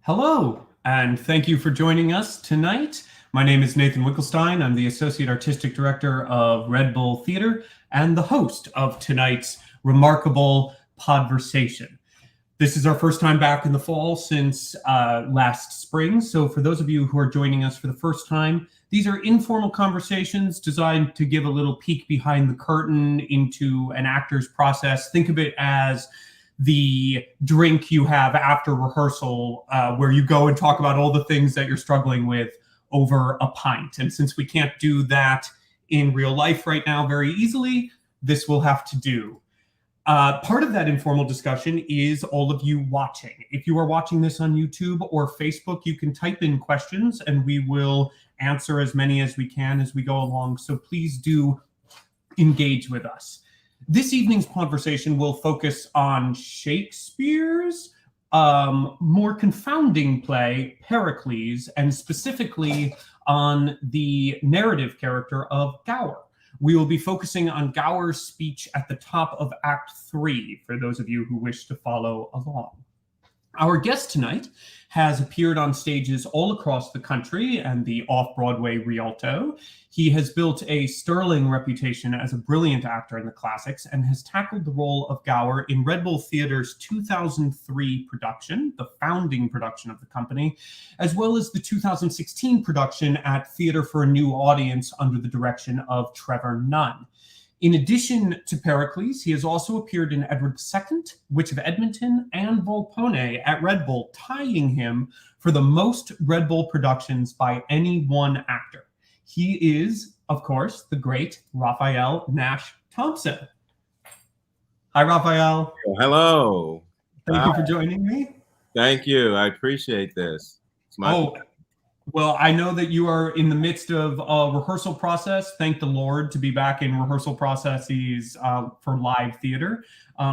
Hello, and thank you for joining us tonight. My name is Nathan Winkelstein. I'm the Associate Artistic Director of Red Bull Theater and the host of tonight's RemarkaBULL Podversation. This is our first time back in the fall since last spring. So for those of you who are joining us for the first time, these are informal conversations designed to give a little peek behind the curtain into an actor's process. Think of it as the drink you have after rehearsal, where you go and talk about all the things that you're struggling with over a pint. And since we can't do that in real life right now very easily, this will have to do. Part of that informal discussion is all of you watching. If you are watching this on YouTube or Facebook, you can type in questions and we will answer as many as we can as we go along. So please do engage with us. This evening's conversation will focus on Shakespeare's more confounding play, Pericles, and specifically on the narrative character of Gower. We will be focusing on Gower's speech at the top of Act 3, for those of you who wish to follow along. Our guest tonight has appeared on stages all across the country and the Off-Broadway Rialto. He has built a sterling reputation as a brilliant actor in the classics and has tackled the role of Gower in Red Bull Theater's 2003 production, the founding production of the company, as well as the 2016 production at Theater for a New Audience under the direction of Trevor Nunn. In addition to Pericles, he has also appeared in Edward II, Witch of Edmonton, and Volpone at Red Bull, tying him for the most Red Bull productions by any one actor. He is, of course, the great Raphael Nash Thompson. Hi, Raphael. Hello. Thank you for joining me. Thank you. I appreciate this. Well, I know that you are in the midst of a rehearsal process. Thank the Lord to be back in rehearsal processes for live theater.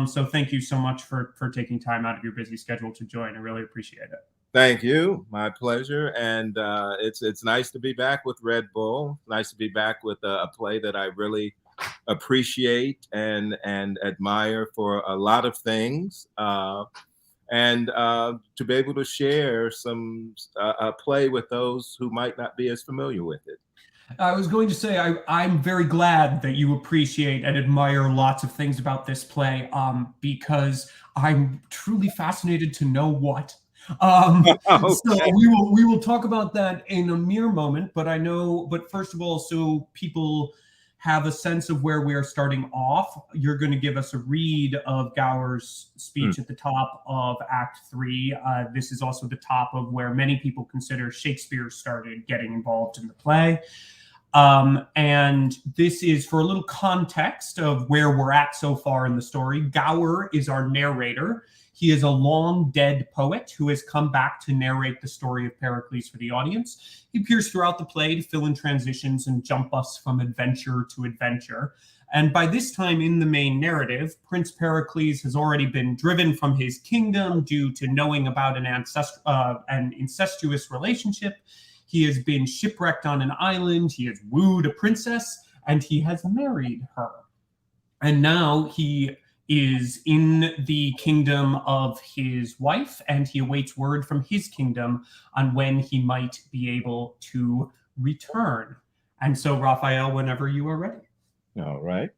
So thank you so much for taking time out of your busy schedule to join. I really appreciate it. Thank you. My pleasure. And it's nice to be back with Red Bull. Nice to be back with a play that I really appreciate and admire for a lot of things. And to be able to share some play with those who might not be as familiar with it. I was going to say, I'm very glad that you appreciate and admire lots of things about this play, because I'm truly fascinated to know what. Okay. So we will talk about that in a mere moment, but first of all, so people have a sense of where we are starting off, you're going to give us a read of Gower's speech at the top of Act 3. This is also the top of where many people consider Shakespeare started getting involved in the play. And this is for a little context of where we're at so far in the story. Gower is our narrator. He is a long dead poet who has come back to narrate the story of Pericles for the audience. He appears throughout the play to fill in transitions and jump us from adventure to adventure. And by this time in the main narrative, Prince Pericles has already been driven from his kingdom due to knowing about an incestuous relationship. He has been shipwrecked on an island. He has wooed a princess and he has married her. And now he is in the kingdom of his wife, and he awaits word from his kingdom on when he might be able to return. And so, Raphael, whenever you are ready. All right.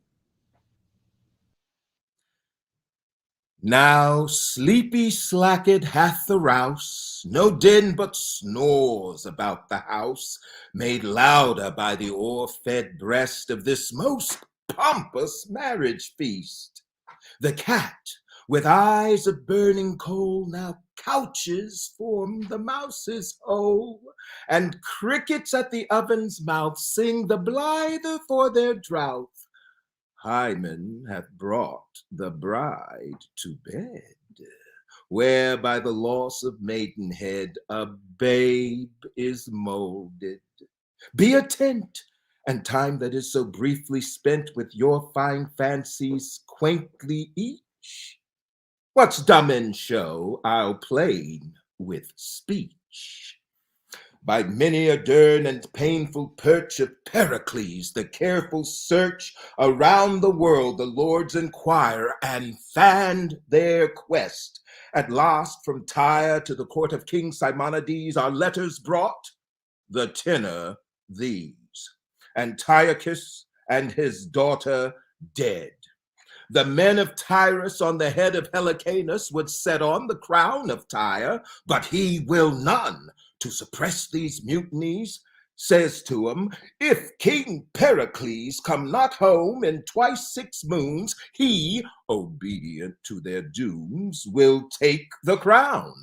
Now sleepy slacked hath the rouse, no din but snores about the house, made louder by the o'er-fed breast of this most pompous marriage feast. The cat, with eyes of burning coal, now couches form the mouse's hole, and crickets at the oven's mouth sing the blither for their drouth. Hymen hath brought the bride to bed, where by the loss of maidenhead a babe is molded. Be attent, and time that is so briefly spent with your fine fancies quaintly each. What's dumb in show, I'll plain with speech. By many a dern and painful perch of Pericles, the careful search around the world the lords inquire and fanned their quest. At last from Tyre to the court of King Simonides are letters brought, the tenor these: Antiochus and his daughter dead. The men of Tyrus on the head of Helicanus would set on the crown of Tyre, but he will none. To suppress these mutinies, says to 'em, if King Pericles come not home in twice 6 moons, he, obedient to their dooms, will take the crown.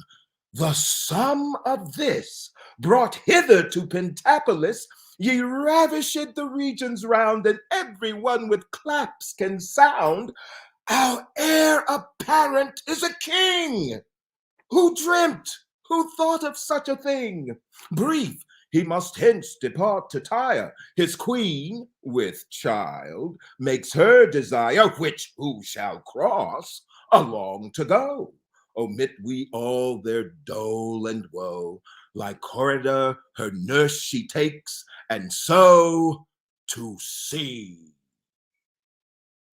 The sum of this, brought hither to Pentapolis, ye ravished the regions round, and every one with claps can sound. Our heir apparent is a king. Who dreamt? Who thought of such a thing? Brief, he must hence depart to Tyre. His queen, with child, makes her desire, which who shall cross, along to go. Omit we all their dole and woe. Like Corridor, her nurse she takes, and so to sea.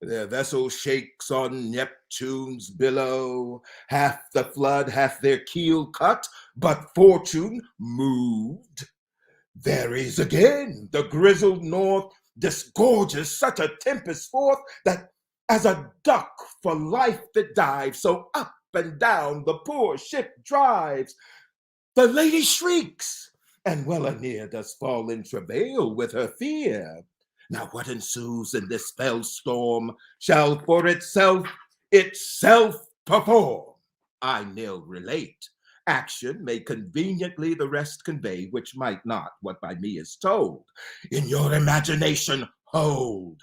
Their vessel shakes on Neptune's billow. Half the flood hath their keel cut, but fortune moved. There is again the grizzled north disgorges such a tempest forth that as a duck for life that dives, so up and down the poor ship drives. The lady shrieks, and well anear does fall in travail with her fear. Now what ensues in this fell storm shall for itself perform. I nil relate. Action may conveniently the rest convey, which might not what by me is told. In your imagination hold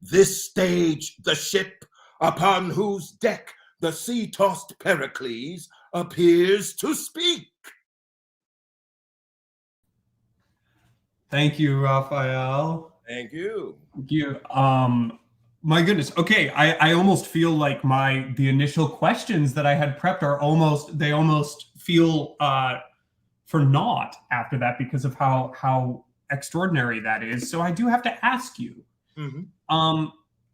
this stage, the ship upon whose deck the sea-tossed Pericles appears to speak. Thank you, Raphael. Thank you. Thank you. My goodness. Okay, I almost feel like the initial questions that I had prepped are almost feel for naught after that because of how extraordinary that is. So I do have to ask you,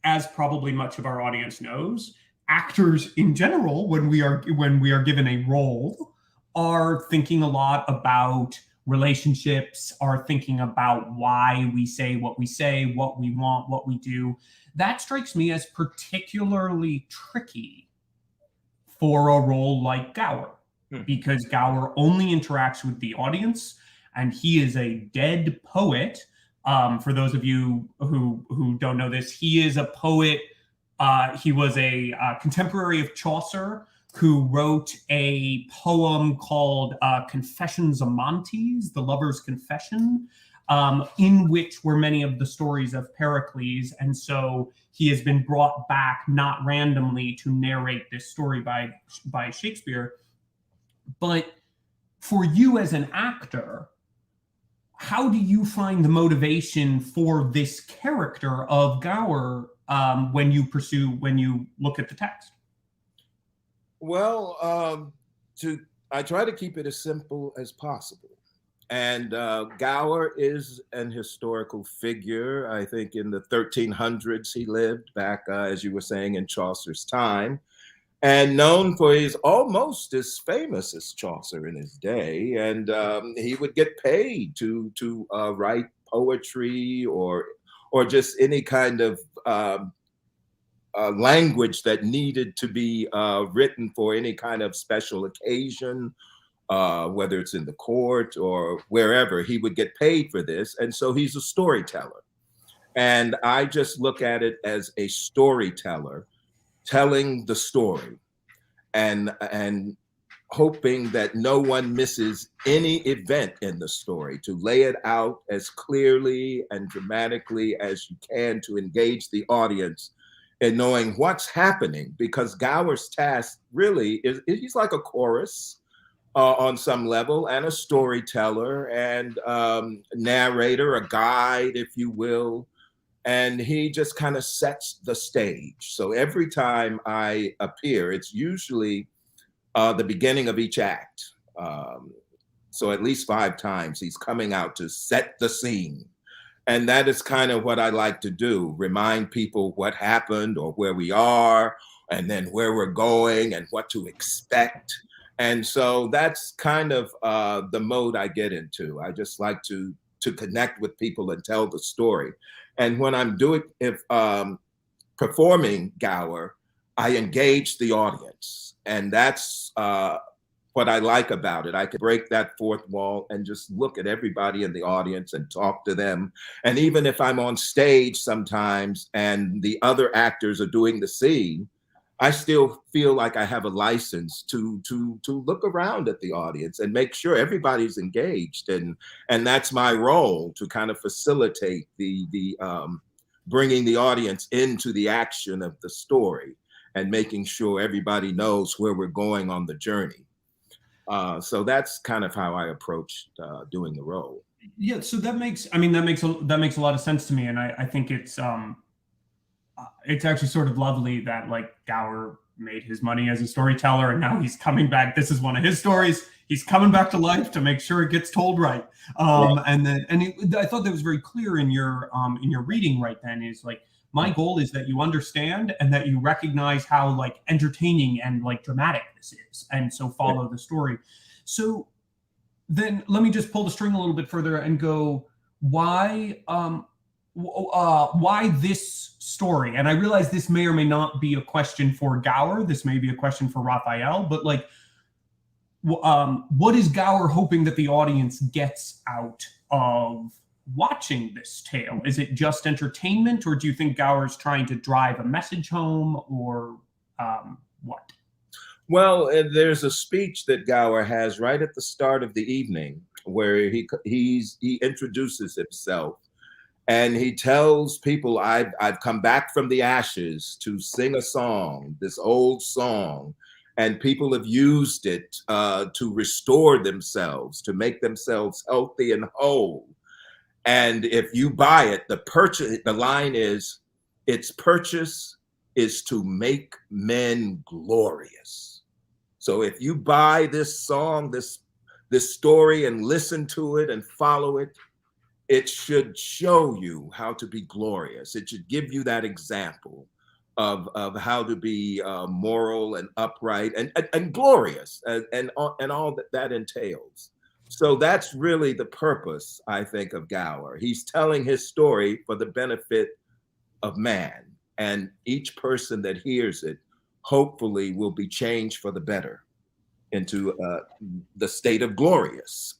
as probably much of our audience knows, actors in general, when we are given a role, are thinking a lot about relationships, are thinking about why we say, what we want, what we do. That strikes me as particularly tricky for a role like Gower, because Gower only interacts with the audience, and he is a dead poet. For those of you who don't know this, he is a poet. He was a contemporary of Chaucer, who wrote a poem called Confessions Amantes, The Lover's Confession, in which were many of the stories of Pericles. And so he has been brought back, not randomly, to narrate this story by Shakespeare. But for you as an actor, how do you find the motivation for this character of Gower when you look at the text? Well, I try to keep it as simple as possible. And Gower is an historical figure. I think in the 1300s he lived back, as you were saying, in Chaucer's time, and known for he's almost as famous as Chaucer in his day. And he would get paid to write poetry or just any kind of language that needed to be written for any kind of special occasion, whether it's in the court or wherever. He would get paid for this. And so he's a storyteller. And I just look at it as a storyteller telling the story and hoping that no one misses any event in the story, to lay it out as clearly and dramatically as you can to engage the audience in knowing what's happening, because Gower's task really is, he's like a chorus on some level, and a storyteller and narrator, a guide, if you will. And he just kind of sets the stage. So every time I appear, it's usually the beginning of each act. So at least 5 times he's coming out to set the scene. And that is kind of what I like to do, remind people what happened or where we are, and then where we're going and what to expect. And so that's kind of the mode I get into. I just like to connect with people and tell the story. And when I'm performing Gower, I engage the audience. And that's what I like about it. I can break that fourth wall and just look at everybody in the audience and talk to them. And even if I'm on stage sometimes and the other actors are doing the scene, I still feel like I have a license to look around at the audience and make sure everybody's engaged. And that's my role, to kind of facilitate the bringing the audience into the action of the story and making sure everybody knows where we're going on the journey. So that's kind of how I approached doing the role. Yeah, so that makes a lot of sense to me, and I think it's actually sort of lovely that like Gower made his money as a storyteller, and now he's coming back. This is one of his stories. He's coming back to life to make sure it gets told right. I thought that was very clear in your reading right then. Is like, my goal is that you understand and that you recognize how like entertaining and like dramatic this is, and so follow the story. So then let me just pull the string a little bit further and go, why this story? And I realize this may or may not be a question for Gower. This may be a question for Raphael, but like, what is Gower hoping that the audience gets out of watching this tale? Is it just entertainment, or do you think Gower's trying to drive a message home, or what? Well, there's a speech that Gower has right at the start of the evening where he introduces himself, and he tells people, I've come back from the ashes to sing a song, this old song, and people have used it to restore themselves, to make themselves healthy and whole. And if you buy it, the line is, its purchase is to make men glorious. So if you buy this song, this story, and listen to it and follow it, it should show you how to be glorious. It should give you that example of how to be moral and upright and glorious and all that entails. So that's really the purpose, I think, of Gower. He's telling his story for the benefit of man, and each person that hears it hopefully will be changed for the better into the state of glorious.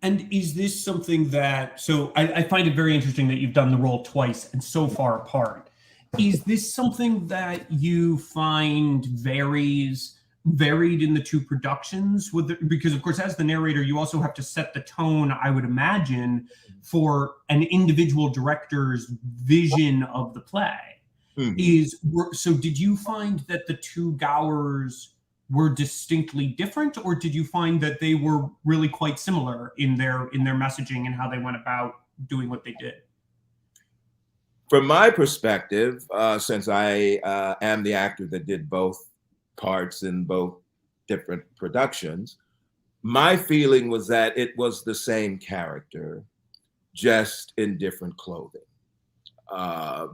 And is this something that, so I find it very interesting that you've done the role twice and so far apart. Is this something that you find varied in the two productions? Because of course, as the narrator, you also have to set the tone, I would imagine, for an individual director's vision of the play. Mm-hmm. So did you find that the two Gowers were distinctly different, or did you find that they were really quite similar in their messaging and how they went about doing what they did? From my perspective, since I am the actor that did both parts in both different productions, my feeling was that it was the same character, just in different clothing,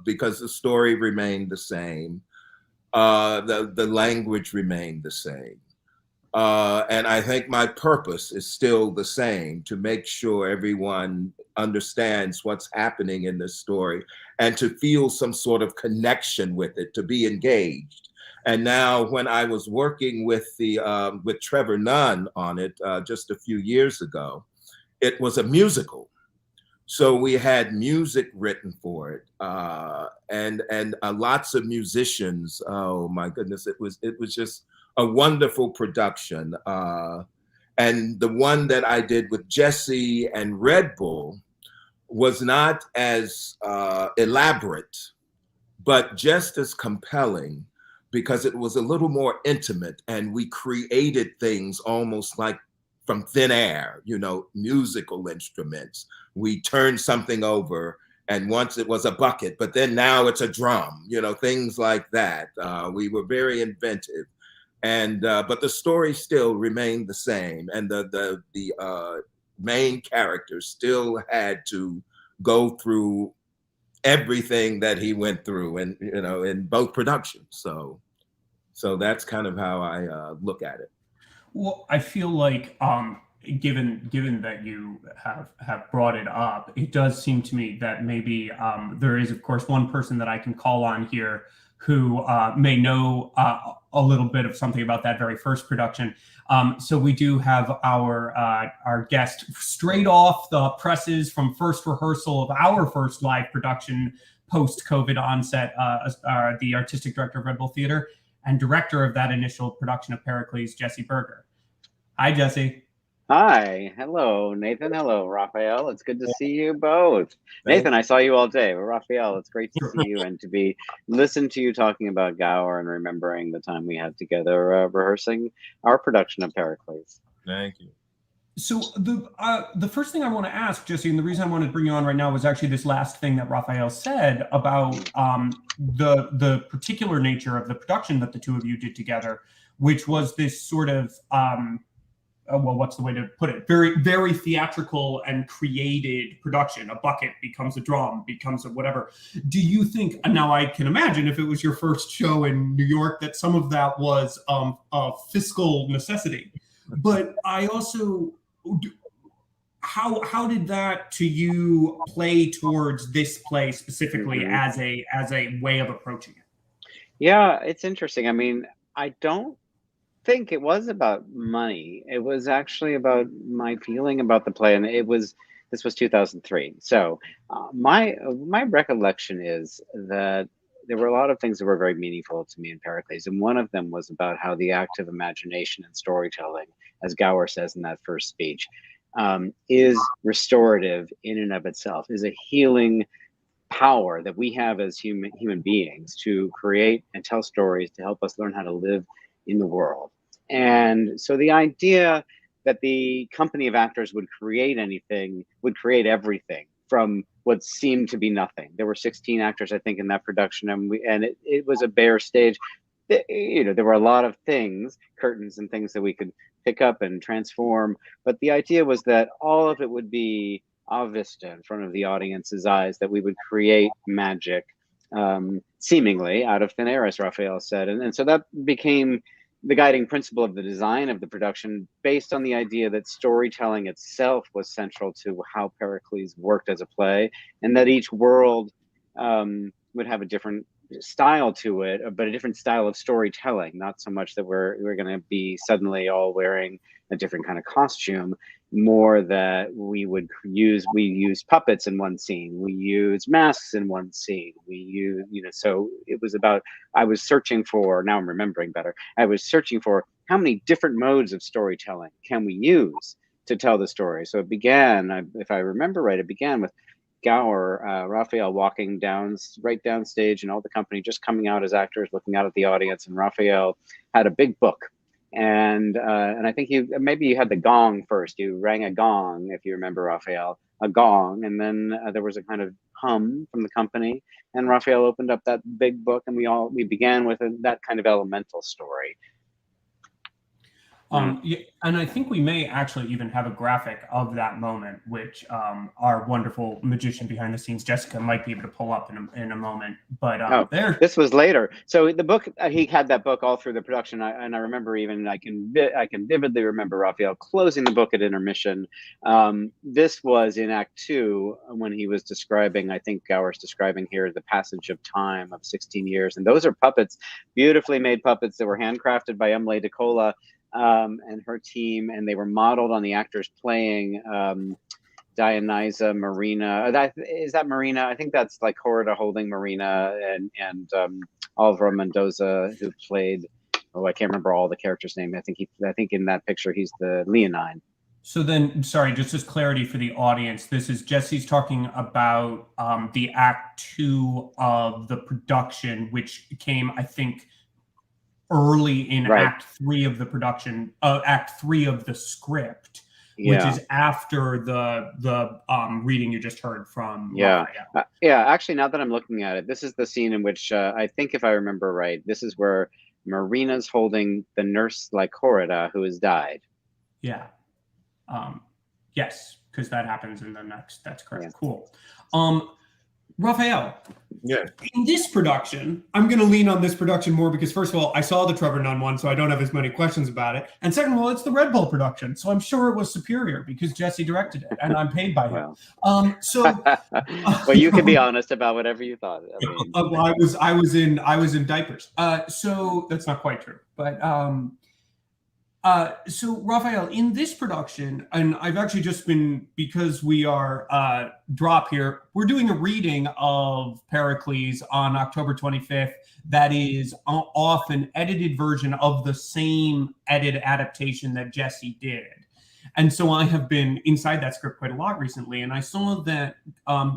because the story remained the same. The language remained the same. And I think my purpose is still the same, to make sure everyone understands what's happening in this story and to feel some sort of connection with it, to be engaged. And now when I was working with with Trevor Nunn on it just a few years ago, it was a musical. So we had music written for it, and lots of musicians. Oh my goodness, it was just a wonderful production. And the one that I did with Jesse and Red Bull was not as elaborate, but just as compelling, because it was a little more intimate, and we created things almost like from thin air, musical instruments. We turned something over, and once it was a bucket, but then now it's a drum, things like that. We were very inventive. and but the story still remained the same, and the main character still had to go through everything that he went through, and in both productions. So that's kind of how I look at it. Well, I feel like given that you have brought it up, it does seem to me that maybe there is, of course, one person that I can call on here who may know a little bit of something about that very first production. So we do have our guest straight off the presses from first rehearsal of our first live production post-COVID onset, the artistic director of Red Bull Theater and director of that initial production of Pericles, Jesse Berger. Hi, Jesse. Hi. Hello, Nathan. Hello, Raphael. It's good to see you both. Nathan, I saw you all day. But Raphael, it's great to see you and to listen to you talking about Gower and remembering the time we had together rehearsing our production of Pericles. Thank you. So the first thing I want to ask, Jesse, and the reason I wanted to bring you on right now was actually this last thing that Raphael said about the particular nature of the production that the two of you did together, which was this sort of well, what's the way to put it? Very, very theatrical and created production. A bucket becomes a drum, becomes a whatever. Do you think, and now I can imagine if it was your first show in New York, that some of that was a fiscal necessity. But I also, how did that to you play towards this play specifically as a way of approaching it? Yeah, it's interesting. I mean, I don't think it was about money. It was actually about my feeling about the play, and this was 2003. So my recollection is that there were a lot of things that were very meaningful to me in Pericles, and one of them was about how the act of imagination and storytelling, as Gower says in that first speech, is restorative in and of itself, is a healing power that we have as human beings to create and tell stories to help us learn how to live in the world. And so the idea that the company of actors would create everything from what seemed to be nothing. There were 16 actors, I think, in that production, and it was a bare stage. There were a lot of things, curtains and things that we could pick up and transform, but the idea was that all of it would be a vista in front of the audience's eyes, that we would create magic seemingly out of thin air, as Raphael said. And so that became the guiding principle of the design of the production, based on the idea that storytelling itself was central to how Pericles worked as a play, and that each world would have a different style to it, but a different style of storytelling. Not so much that we're going to be suddenly all wearing a different kind of costume, more that we use puppets in one scene, we use masks in one scene, we use, so it was about, I was searching for, now I'm remembering better, I was searching for how many different modes of storytelling can we use to tell the story. So it began, if I remember right, it began with Gower, Raphael walking right down stage, and all the company just coming out as actors, looking out at the audience, and Raphael had a big book. And I think maybe you had the gong first. You rang a gong, if you remember, Raphael, a gong, and then there was a kind of hum from the company, and Raphael opened up that big book, and we began with that kind of elemental story. Yeah, and I think we may actually even have a graphic of that moment, which our wonderful magician behind the scenes, Jessica, might be able to pull up in a moment. But there, this was later. So the book, he had that book all through the production, and I remember I can vividly remember Raphael closing the book at intermission. This was in Act 2 when he was describing, I think Gower's describing here, the passage of time of 16 years, and those are puppets, beautifully made puppets that were handcrafted by Emily DeCola and her team, and they were modeled on the actors playing Dionysa, Marina. Is that Marina? I think that's like Corrida holding Marina, and Alvaro Mendoza, who played, I can't remember all the characters' name. I think in that picture he's the Leonine. So then, sorry, just as clarity for the audience, this is Jesse's talking about the Act 2 of the production, which came, I think, early in Act 3 of the production, Act 3 of the script, which is after the reading you just heard from. Actually, now that I'm looking at it, this is the scene in which I think, if I remember right, this is where Marina's holding the nurse Lycorida who has died. Yeah. Yes, because that happens in the next. That's correct. Yeah. Cool. Raphael, Yeah. in this production, I'm going to lean on this production more because, first of all, I saw the Trevor Nunn one, so I don't have as many questions about it. And second of all, it's the Red Bull production, so I'm sure it was superior because Jesse directed it, and I'm paid by him. Well, well, you can be honest about whatever you thought. I mean, I was in diapers. So that's not quite true, but so Raphael, in this production, and I've actually just been, because we are drop here, we're doing a reading of Pericles on October 25th. That is off an edited version of the same edited adaptation that Jesse did. And so I have been inside that script quite a lot recently, and I saw that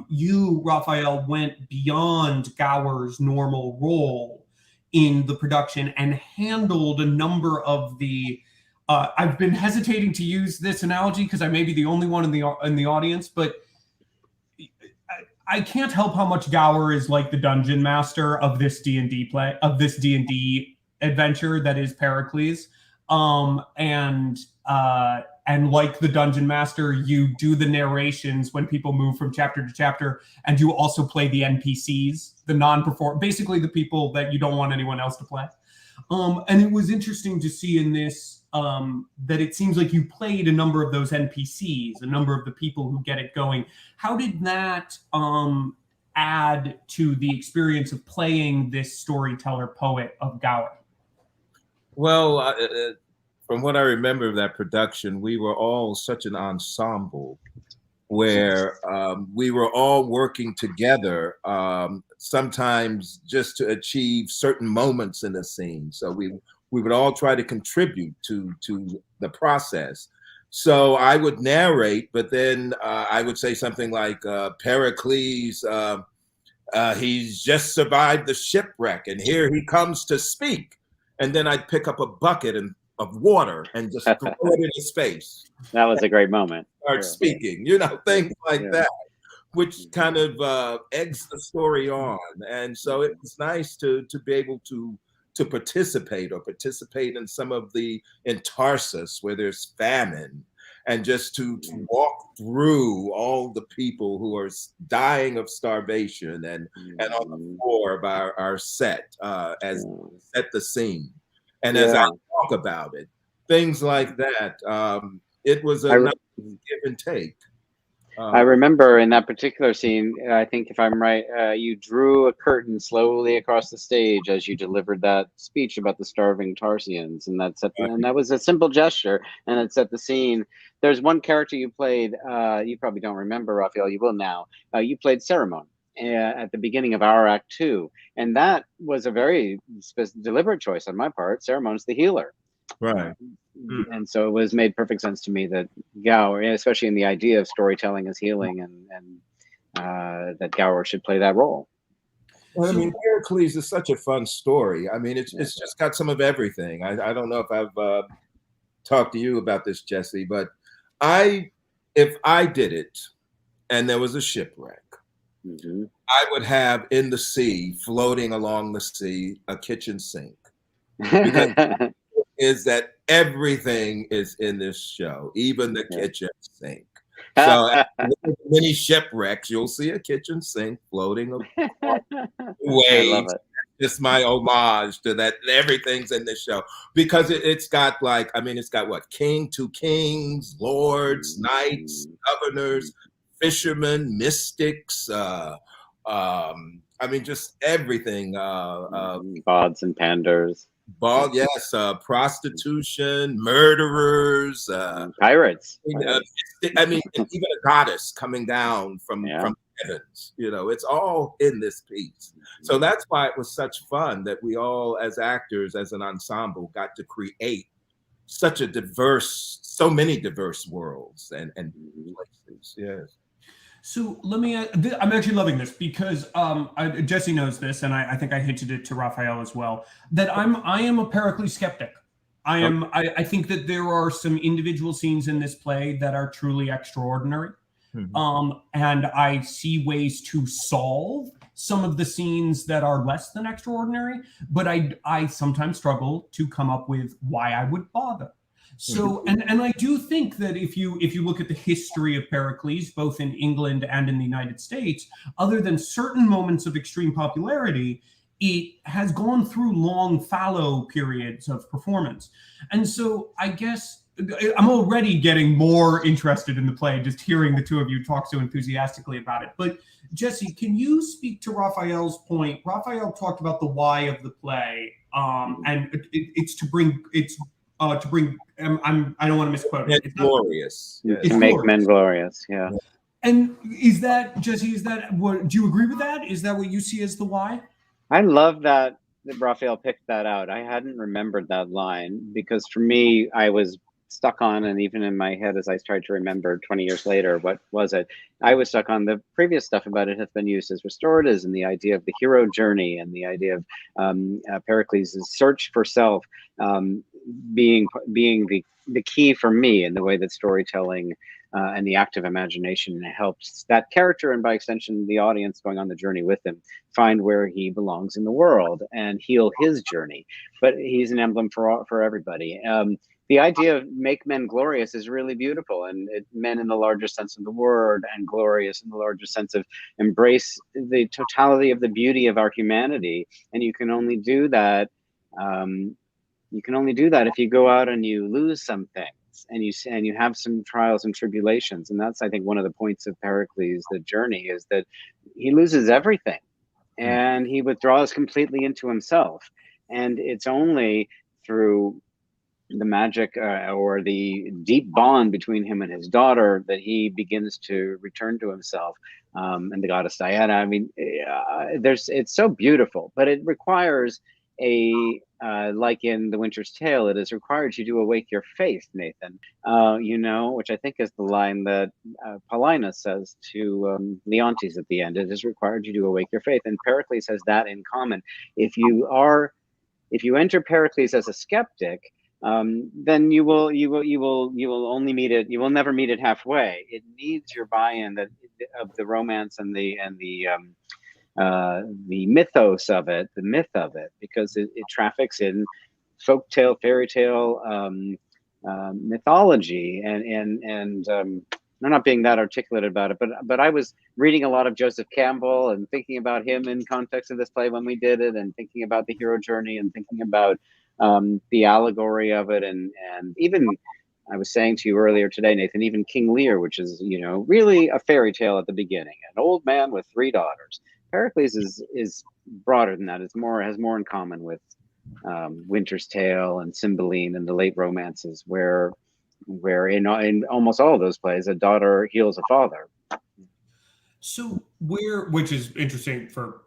you, Raphael, went beyond Gower's normal role in the production and handled a number of the I've been hesitating to use this analogy because I may be the only one in the audience, but I can't help how much Gower is like the dungeon master of this D&D play, of this D&D adventure that is Pericles. And like the dungeon master, you do the narrations when people move from chapter to chapter, and you also play the NPCs, the non-perform, basically the people that you don't want anyone else to play. And it was interesting to see in this that it seems like you played a number of those NPCs, a number of the people who get it going. How did that add to the experience of playing this storyteller poet of Gower? Well, from what I remember of that production, we were all such an ensemble where we were all working together, sometimes just to achieve certain moments in the scene. So we would all try to contribute to the process. So I would narrate, but then I would say something like, Pericles, he's just survived the shipwreck, and here he comes to speak. And then I'd pick up a bucket of water and just throw it in his face. That was a great moment. Start speaking, things like that, which kind of eggs the story on. And so it was nice to be able to participate in some of in Tarsus where there's famine, and just to walk through all the people who are dying of starvation and on the floor of our set as set the scene. And as I talk about it, things like that, it was a nice give and take. I remember in that particular scene, I think if I'm right, you drew a curtain slowly across the stage as you delivered that speech about the starving Tarsians, and that was a simple gesture, and it set the scene. There's one character you played, you probably don't remember, Raphael, you will now. You played Cerimon at the beginning of our Act 2, and that was a very deliberate choice on my part. Cerimon's the healer. Right. And so it was made perfect sense to me that Gower, especially in the idea of storytelling as healing, and that Gower should play that role. Well, I mean, Pericles is such a fun story. I mean, it's just got some of everything. I don't know if I've talked to you about this, Jesse, but if I did it and there was a shipwreck, I would have in the sea, floating along the sea, a kitchen sink. Because is that everything is in this show, even the kitchen sink. So at many shipwrecks, you'll see a kitchen sink floating across waves. It's my homage to that. Everything's in this show because it's got it's got what? Two kings, lords, knights, governors, fishermen, mystics. Just everything. Bods and panders. Prostitution, murderers, pirates. Even a goddess coming down from heavens. It's all in this piece. So that's why it was such fun that we all, as actors, as an ensemble, got to create so many diverse worlds and places. Yes. So let me, I'm actually loving this because Jesse knows this, and I think I hinted it to Raphael as well, that I am a Pericles skeptic. I think that there are some individual scenes in this play that are truly extraordinary. And I see ways to solve some of the scenes that are less than extraordinary, but I sometimes struggle to come up with why I would bother. So, and I do think that if you look at the history of Pericles, both in England and in the United States, other than certain moments of extreme popularity, it has gone through long fallow periods of performance. And so I guess I'm already getting more interested in the play, just hearing the two of you talk so enthusiastically about it. But Jesse, can you speak to Raphael's point? Raphael talked about the why of the play, and it's to bring I don't want to misquote it. It's glorious. Yes. To make men glorious. Yeah. And is that, Jesse, is that what, do you agree with that? Is that what you see as the why? I love that Raphael picked that out. I hadn't remembered that line because for me, I was stuck on, and even in my head as I tried to remember 20 years later, what was it? I was stuck on the previous stuff about it hath been used as restoratives, and the idea of the hero journey, and the idea of Pericles' search for self being the key for me in the way that storytelling and the active imagination helps that character, and by extension the audience going on the journey with him, find where he belongs in the world and heal his journey. But he's an emblem for everybody. The idea of make men glorious is really beautiful, and men in the larger sense of the word, and glorious in the larger sense of embrace the totality of the beauty of our humanity. And you can only do that. You can only do that if you go out and you lose some things, and you have some trials and tribulations. And that's, I think, one of the points of Pericles, the journey, is that he loses everything, and he withdraws completely into himself. And it's only through the magic or the deep bond between him and his daughter that he begins to return to himself, and the goddess Diana. I mean, it's so beautiful, but it requires like in The Winter's Tale, it is required you to awake your faith, Nathan, which I think is the line that Paulina says to Leontes at the end. It is required you to awake your faith, and Pericles has that in common. If you enter Pericles as a skeptic, then you will only meet it. You will never meet it halfway. It needs your buy-in of the romance and the mythos of it, the myth of it, because it traffics in folktale, fairy tale, mythology, and I'm not being that articulate about it, but I was reading a lot of Joseph Campbell and thinking about him in context of this play when we did it, and thinking about the hero journey, and thinking about the allegory of it, and even I was saying to you earlier today, Nathan, even King Lear, which is really a fairy tale at the beginning, an old man with 3 daughters. Pericles is broader than that. Has more in common with Winter's Tale and Cymbeline and the late romances, where in almost all of those plays, a daughter heals a father. So which is interesting for,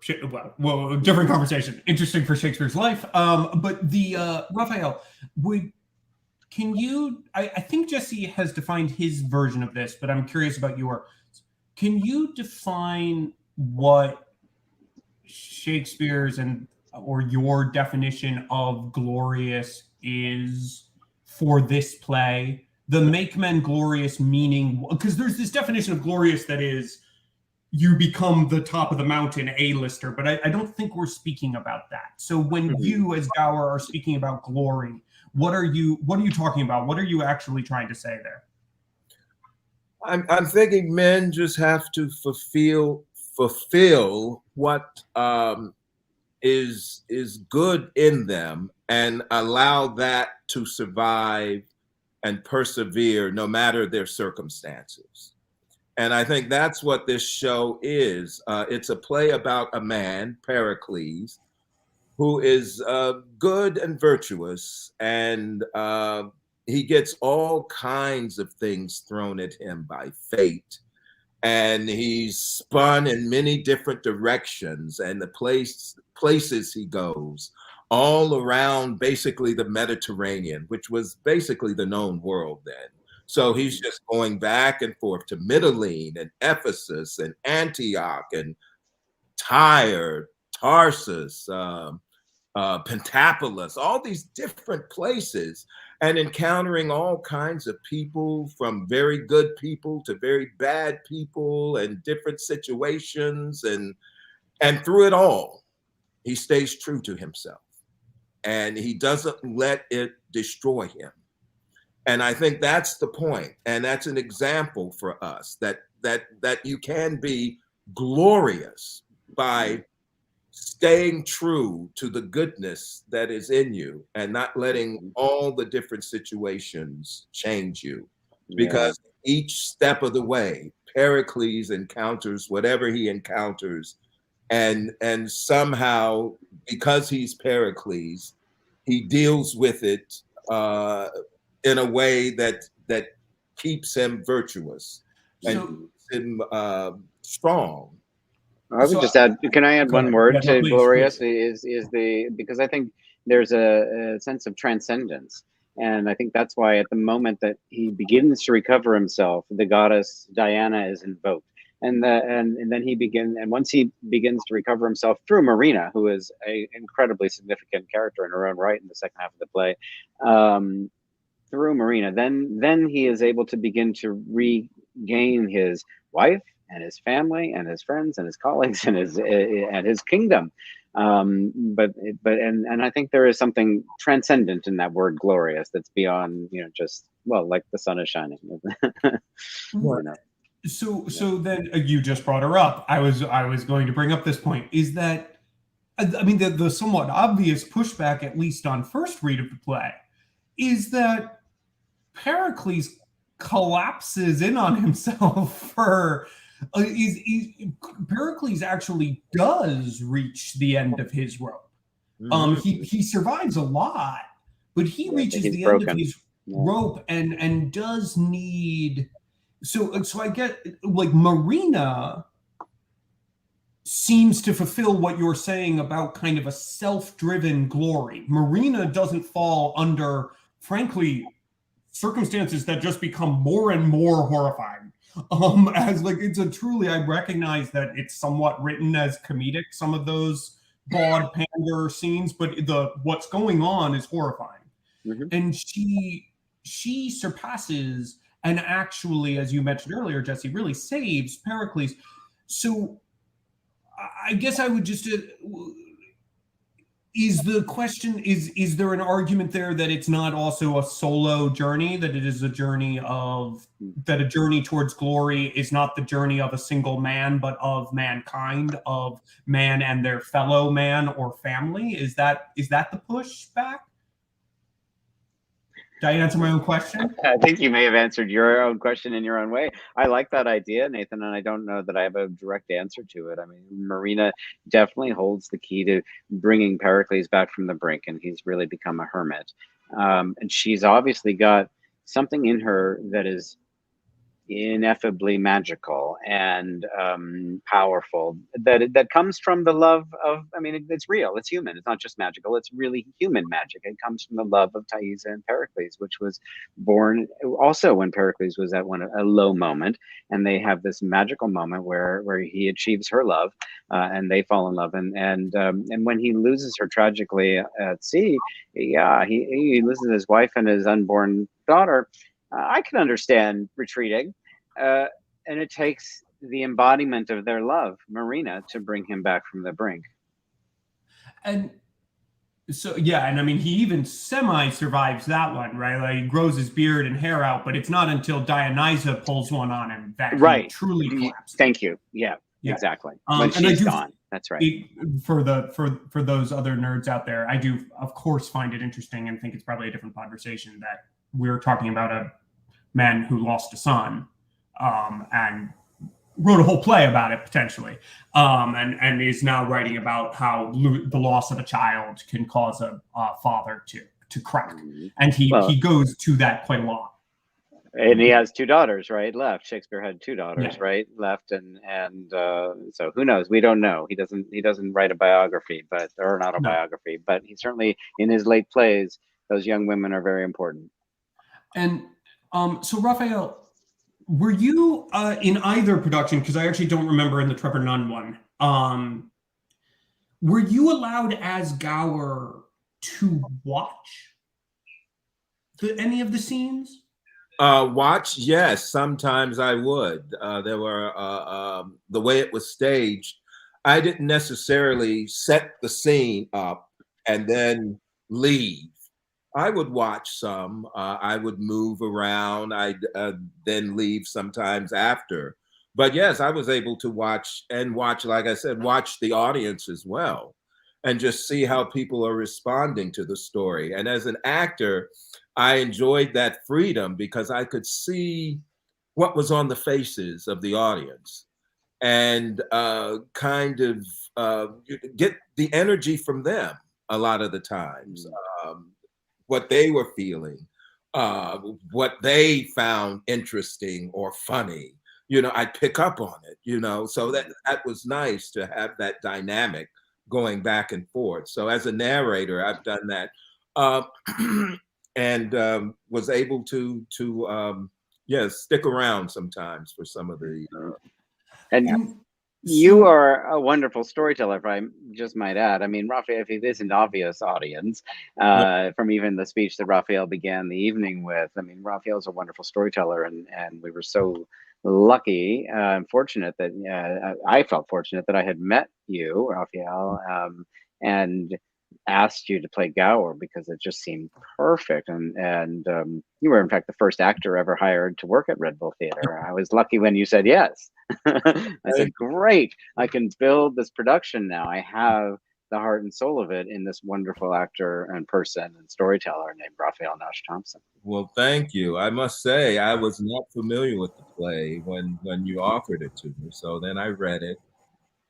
well, different conversation, interesting for Shakespeare's life. But the Raphael, can you, I think Jesse has defined his version of this, but I'm curious about yours. Can you define what Shakespeare's or your definition of glorious is for this play? The make men glorious meaning, because there's this definition of glorious that is you become the top of the mountain A-lister, but I don't think we're speaking about that. So when you as Gower are speaking about glory, what are you talking about? What are you actually trying to say there? I'm thinking men just have to fulfill what is good in them, and allow that to survive and persevere no matter their circumstances. And I think that's what this show is. It's a play about a man, Pericles, who is good and virtuous, and he gets all kinds of things thrown at him by fate. And he's spun in many different directions, and the places he goes all around basically the Mediterranean, which was basically the known world then. So he's just going back and forth to Mytilene and Ephesus and Antioch and Tyre, Tarsus, Pentapolis, all these different places, and encountering all kinds of people, from very good people to very bad people, and different situations. And And through it all, he stays true to himself, and he doesn't let it destroy him. And I think that's the point, and that's an example for us that you can be glorious by staying true to the goodness that is in you and not letting all the different situations change you. Because each step of the way, Pericles encounters whatever he encounters, and somehow, because he's Pericles, he deals with it in a way that keeps him virtuous and keeps him strong. I would just add, can I add one word to please, glorious? Please. Because I think there's a sense of transcendence. And I think that's why at the moment that he begins to recover himself, the goddess Diana is invoked. And then he begins, and once he begins to recover himself through Marina, who is an incredibly significant character in her own right in the second half of the play, through Marina, then he is able to begin to regain his wife and his family and his friends and his colleagues and his kingdom. But I think there is something transcendent in that word glorious that's beyond, just, well, like the sun is shining. So then you just brought her up. I was going to bring up this point, is that, I mean, the somewhat obvious pushback, at least on first read of the play, is that Pericles collapses in on himself for Pericles actually does reach the end of his rope. He survives a lot, but he reaches the end of his rope and does need. So I get, like, Marina seems to fulfill what you're saying about kind of a self-driven glory. Marina doesn't fall under, frankly, circumstances that just become more and more horrifying. As like, it's a truly, I recognize that it's somewhat written as comedic, some of those bawd pander scenes, but what's going on is horrifying. And she surpasses, and actually, as you mentioned earlier, Jesse, really saves Pericles. So I guess I would just, is the question, is there an argument there that it's not also a solo journey, that it is a journey that a journey towards glory is not the journey of a single man, but of mankind, of man and their fellow man or family? Is that the pushback? Did I answer my own question? I think you may have answered your own question in your own way. I like that idea, Nathan, and I don't know that I have a direct answer to it. I mean, Marina definitely holds the key to bringing Pericles back from the brink, and he's really become a hermit. And she's obviously got something in her that is ineffably magical and powerful, that comes from the love of, I mean, it's real, it's human, it's not just magical, it's really human magic. It comes from the love of Thaisa and Pericles, which was born also when Pericles was at a low moment, and they have this magical moment where he achieves her love, and they fall in love, and when he loses her tragically at sea, he loses his wife and his unborn daughter. I can understand retreating, and it takes the embodiment of their love, Marina, to bring him back from the brink. And so, yeah, and I mean, he even semi-survives that one, right? Like, he grows his beard and hair out, but it's not until Dionysa pulls one on him that he truly collapses. Thank you. Yeah. Exactly. When she's gone. That's right. For those other nerds out there, I do, of course, find it interesting and think it's probably a different conversation that we're talking about a man who lost a son, and wrote a whole play about it potentially, and is now writing about how the loss of a child can cause a father to crack, and he goes to that quite a lot. And he has two daughters, right, left. Shakespeare had two daughters, right, left, and so who knows? We don't know. He doesn't write a biography, or an autobiography, but he certainly, in his late plays, those young women are very important. And so, Raphael, were you in either production? Because I actually don't remember in the Trevor Nunn one. Were you allowed as Gower to watch any of the scenes? Watch, yes. Sometimes I would. There were the way it was staged. I didn't necessarily set the scene up and then leave. I would watch some. I would move around. I'd then leave sometimes after. But yes, I was able to watch and watch, like I said, watch the audience as well, and just see how people are responding to the story. And as an actor, I enjoyed that freedom because I could see what was on the faces of the audience and kind of get the energy from them a lot of the times. What they were feeling, what they found interesting or funny. I'd pick up on it, so that was nice to have that dynamic going back and forth. So as a narrator, I've done that. Uh, and was able to stick around sometimes for some of the And you are a wonderful storyteller, if I just might add. I mean, Raphael, if it isn't obvious, audience, from even the speech that Raphael began the evening with, I mean, Raphael's a wonderful storyteller, and we were so lucky and fortunate that I felt fortunate that I had met you, Raphael, and asked you to play Gower because it just seemed perfect, and you were in fact the first actor ever hired to work at Red Bull Theater. I was lucky when you said yes. I said, great, I can build this production now. I have the heart and soul of it in this wonderful actor and person and storyteller named Raphael Nash Thompson. Well, thank you. I must say I was not familiar with the play when you offered it to me. So then I read it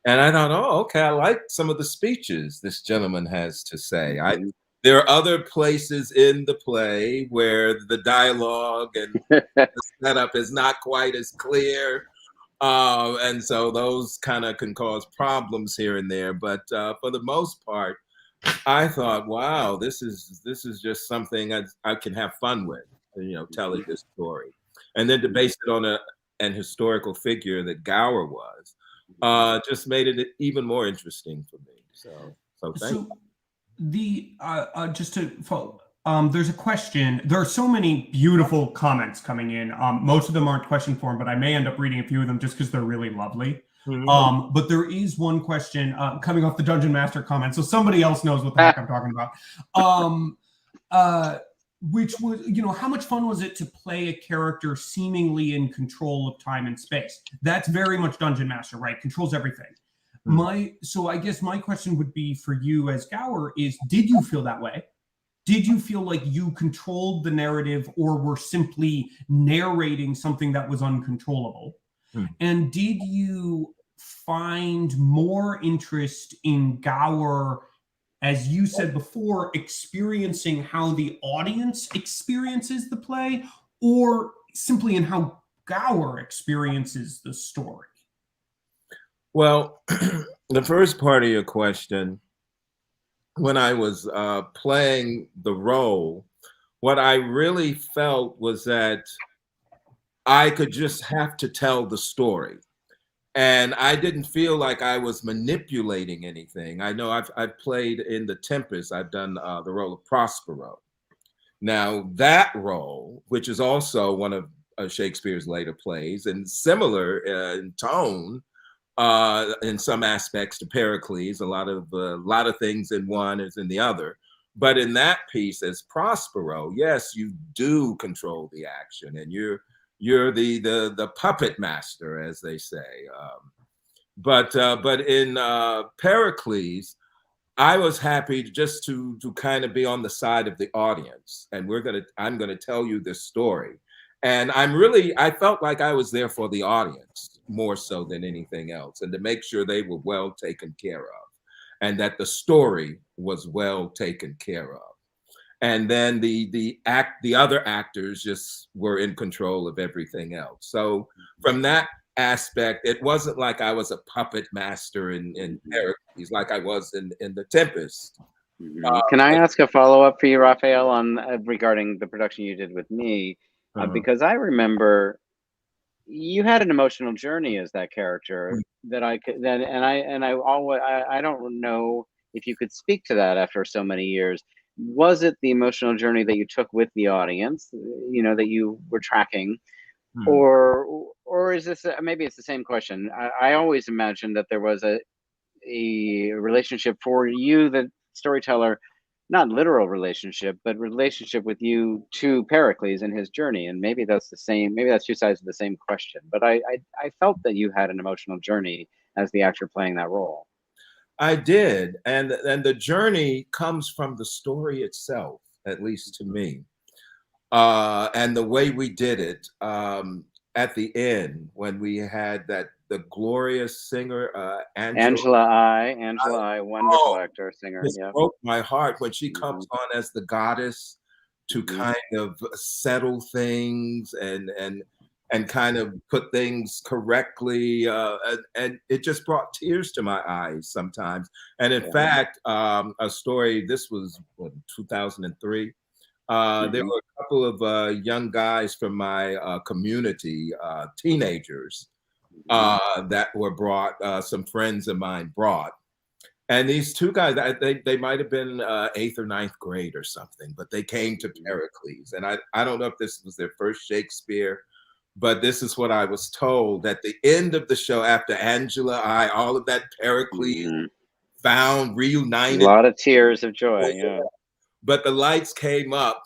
and I thought, oh, okay, I like some of the speeches this gentleman has to say. There are other places in the play where the dialogue and the setup is not quite as clear. And so those kind of can cause problems here and there. But for the most part, I thought, wow, this is just something I can have fun with, telling this story. And then to base it on an historical figure that Gower was, just made it even more interesting for me. So thank you. The just to follow, there's a question. There are so many beautiful comments coming in. Most of them aren't question form, but I may end up reading a few of them just because they're really lovely. But there is one question coming off the Dungeon Master comment, so somebody else knows what the heck I'm talking about. Which was, how much fun was it to play a character seemingly in control of time and space? That's very much Dungeon Master, right? Controls everything. So I guess my question would be for you as Gower is, did you feel that way? Did you feel like you controlled the narrative or were simply narrating something that was uncontrollable? And did you find more interest in Gower, as you said before, experiencing how the audience experiences the play, or simply in how Gower experiences the story? Well, the first part of your question, when I was playing the role, what I really felt was that I could just have to tell the story. And I didn't feel like I was manipulating anything. I know I've played in The Tempest. I've done the role of Prospero. Now, that role, which is also one of Shakespeare's later plays and similar in tone, in some aspects to Pericles, a lot of things in one is in the other. But in that piece as Prospero, yes, you do control the action, and you're the puppet master, as they say. But in Pericles, I was happy just to kind of be on the side of the audience, and I'm gonna tell you this story. And I felt like I was there for the audience more so than anything else, and to make sure they were well taken care of, and that the story was well taken care of. And then the other actors just were in control of everything else. So from that aspect, it wasn't like I was a puppet master in Pericles like I was in The Tempest. Can I ask a follow-up for you, Raphael, on regarding the production you did with me? Because I remember you had an emotional journey as that character that I could then, and I don't know if you could speak to that after so many years. Was it the emotional journey that you took with the audience, that you were tracking, or is this maybe it's the same question? I always imagined that there was a relationship for you, the storyteller, not literal relationship, but relationship with you to Pericles and his journey. And maybe that's the same, maybe that's two sides of the same question. But I felt that you had an emotional journey as the actor playing that role. I did, and the journey comes from the story itself, at least to me, and the way we did it. At the end, when we had the glorious singer Angela I, wonderful actor, singer. This Yeah, broke my heart when she comes on as the goddess to kind of settle things and kind of put things correctly, and it just brought tears to my eyes sometimes. And in fact, a story. This was 2003. There were a couple of young guys from my community, teenagers, that were brought. Some friends of mine brought. And these two guys, they might have been 8th or 9th grade or something, but they came to Pericles. And I don't know if this was their first Shakespeare, but this is what I was told at the end of the show, after Angela, all of that Pericles found, reunited. A lot of tears of joy, yeah. But the lights came up